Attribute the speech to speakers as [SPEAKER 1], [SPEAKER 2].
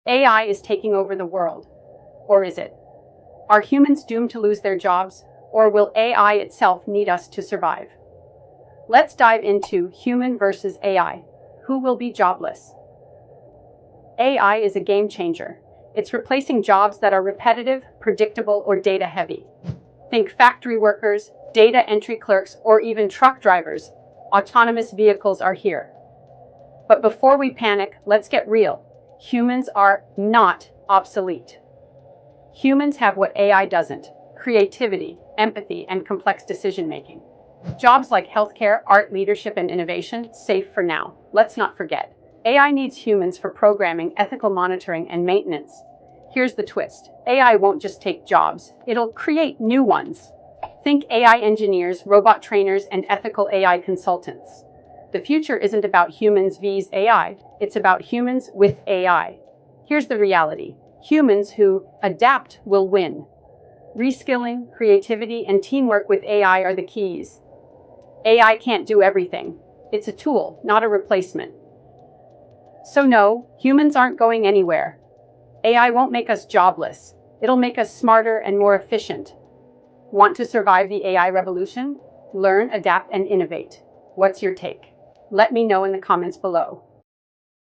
[SPEAKER 1] AI is taking over the world. Or is it? Are humans doomed to lose their jobs? Or will AI itself need us to survive? Let's dive into human versus AI. Who will be jobless? AI is a game changer. It's replacing jobs that are repetitive, predictable, or data heavy. Think factory workers, data entry clerks, or even truck drivers. Autonomous vehicles are here. But before we panic, let's get real. Humans are not obsolete. Humans have what AI doesn't: creativity, empathy, and complex decision making. Jobs like healthcare, art, leadership, and innovation, safe for now. Let's not forget, AI needs humans for programming, ethical monitoring, and maintenance. Here's the twist: AI won't just take jobs, it'll create new ones. Think AI engineers, robot trainers, and ethical AI consultants. The future isn't about humans vs AI, it's about humans with AI. Here's the reality: humans who adapt will win. Reskilling, creativity, and teamwork with AI are the keys. AI can't do everything. It's a tool, not a replacement. So no, humans aren't going anywhere. AI won't make us jobless. It'll make us smarter and more efficient. Want to survive the AI revolution? Learn, adapt, and innovate. What's your take? Let me know in the comments below.